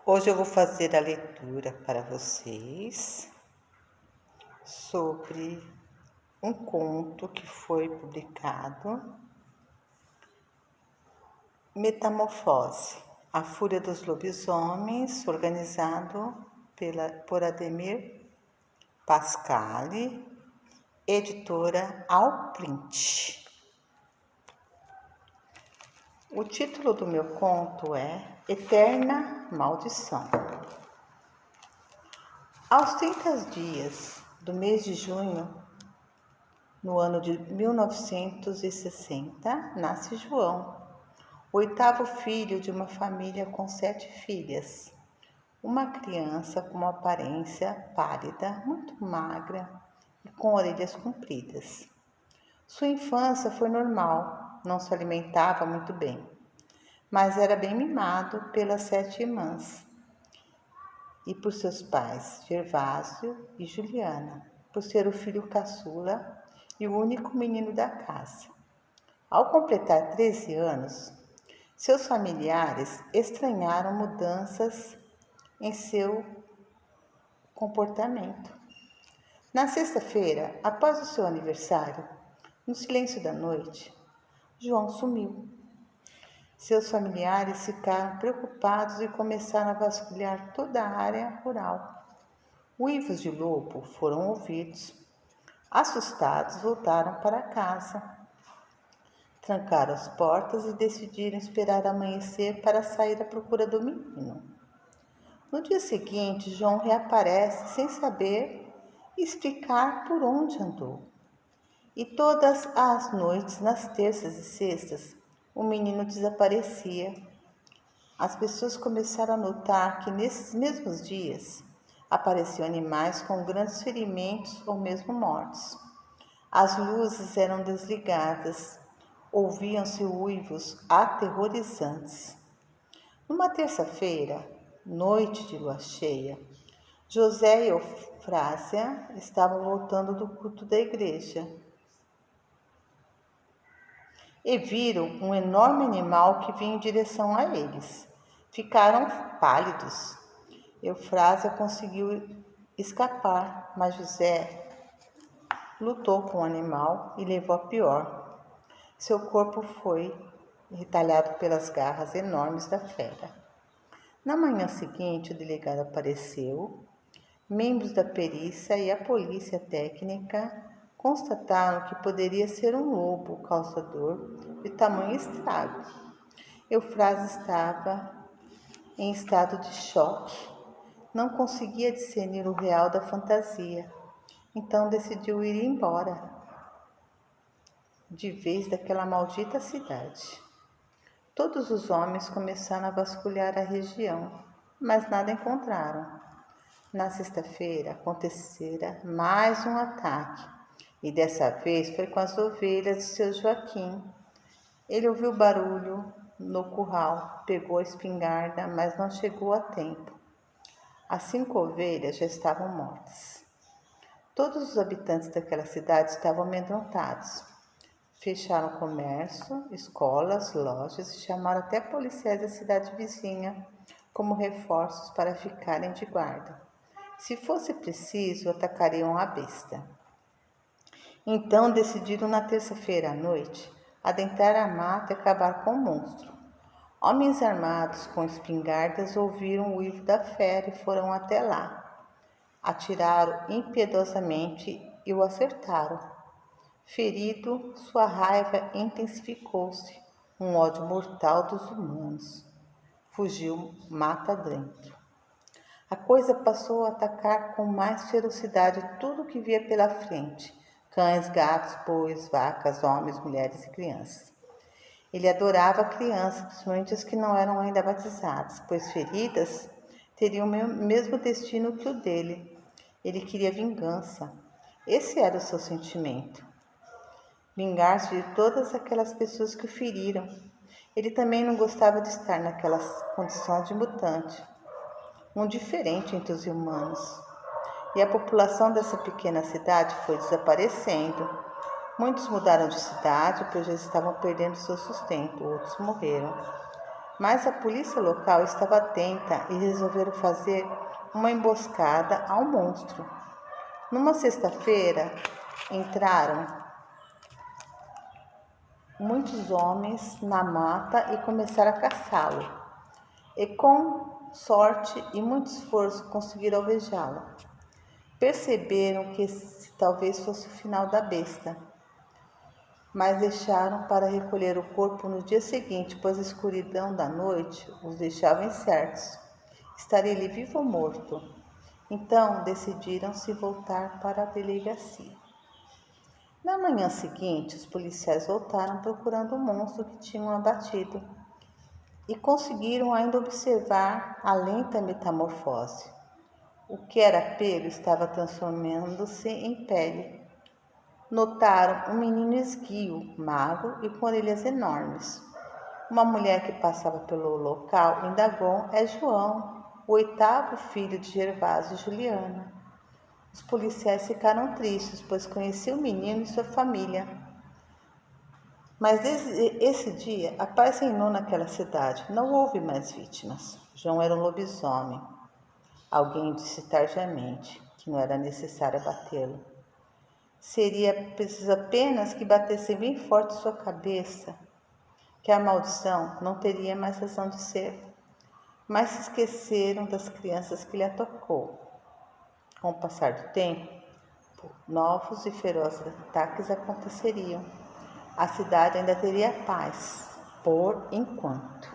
Hoje eu vou fazer a leitura para vocês sobre um conto que foi publicado, Metamorfose, A Fúria dos Lobisomens, organizado por Ademir Pascali, editora Alprint. O título do meu conto é Eterna Maldição. Aos 30 dias do mês de junho, no ano de 1960, nasce João, o 8º filho de uma família com 7 filhas. Uma criança com uma aparência pálida, muito magra e com orelhas compridas. Sua infância foi normal, não se alimentava muito bem, mas era bem mimado pelas 7 irmãs e por seus pais, Gervásio e Juliana, por ser o filho caçula e o único menino da casa. Ao completar 13 anos, seus familiares estranharam mudanças em seu comportamento. Na sexta-feira, após o seu aniversário, no silêncio da noite, João sumiu. Seus familiares ficaram preocupados e começaram a vasculhar toda a área rural. Uivos de lobo foram ouvidos. Assustados, voltaram para casa. Trancaram as portas e decidiram esperar amanhecer para sair à procura do menino. No dia seguinte, João reaparece sem saber explicar por onde andou. E todas as noites, nas terças e sextas, o menino desaparecia. As pessoas começaram a notar que nesses mesmos dias apareciam animais com grandes ferimentos ou mesmo mortos. As luzes eram desligadas, ouviam-se uivos aterrorizantes. Numa terça-feira, noite de lua cheia, José e Eufrásia estavam voltando do culto da igreja e viram um enorme animal que vinha em direção a eles. Ficaram pálidos. Eufrásia conseguiu escapar, mas José lutou com o animal e levou a pior. Seu corpo foi retalhado pelas garras enormes da fera. Na manhã seguinte, o delegado apareceu. Membros da perícia e a polícia técnica constataram que poderia ser um lobo causador de tamanho estrago. Eufrásia estava em estado de choque. Não conseguia discernir o real da fantasia. Então decidiu ir embora de vez daquela maldita cidade. Todos os homens começaram a vasculhar a região, mas nada encontraram. Na sexta-feira acontecera mais um ataque, e dessa vez foi com as ovelhas de seu Joaquim. Ele ouviu barulho no curral, pegou a espingarda, mas não chegou a tempo. As 5 ovelhas já estavam mortas. Todos os habitantes daquela cidade estavam amedrontados. Fecharam comércio, escolas, lojas e chamaram até policiais da cidade vizinha como reforços para ficarem de guarda. Se fosse preciso, atacariam a besta. Então decidiram na terça-feira à noite adentrar a mata e acabar com o monstro. Homens armados com espingardas ouviram o uivo da fera e foram até lá. Atiraram impiedosamente e o acertaram. Ferido, sua raiva intensificou-se, um ódio mortal dos humanos. Fugiu mata dentro. A coisa passou a atacar com mais ferocidade tudo o que via pela frente: cães, gatos, bois, vacas, homens, mulheres e crianças. Ele adorava crianças, principalmente as que não eram ainda batizadas, pois feridas teriam o mesmo destino que o dele. Ele queria vingança. Esse era o seu sentimento. Vingar-se de todas aquelas pessoas que o feriram. Ele também não gostava de estar naquelas condições de mutante, um diferente entre os humanos. E a população dessa pequena cidade foi desaparecendo. Muitos mudaram de cidade, pois já estavam perdendo seu sustento, outros morreram. Mas a polícia local estava atenta e resolveram fazer uma emboscada ao monstro. Numa sexta-feira, entraram muitos homens na mata e começaram a caçá-lo. E com sorte e muito esforço conseguiram alvejá-lo. Perceberam que esse talvez fosse o final da besta, mas deixaram para recolher o corpo no dia seguinte, pois a escuridão da noite os deixava incertos. Estaria ele vivo ou morto? Então decidiram se voltar para a delegacia. Na manhã seguinte, os policiais voltaram procurando o monstro que tinham abatido e conseguiram ainda observar a lenta metamorfose. O que era pelo estava transformando-se em pele. Notaram um menino esguio, magro e com orelhas enormes. Uma mulher que passava pelo local indagou: é João, o 8º filho de Gervásio e Juliana. Os policiais ficaram tristes, pois conheciam o menino e sua família. Mas desde esse dia, a paz reinou naquela cidade. Não houve mais vítimas. João era um lobisomem. Alguém disse tardiamente que não era necessário abatê-lo. Seria preciso apenas que batessem bem forte sua cabeça, que a maldição não teria mais razão de ser. Mas se esqueceram das crianças que lhe atacou. Com o passar do tempo, novos e ferozes ataques aconteceriam. A cidade ainda teria paz, por enquanto.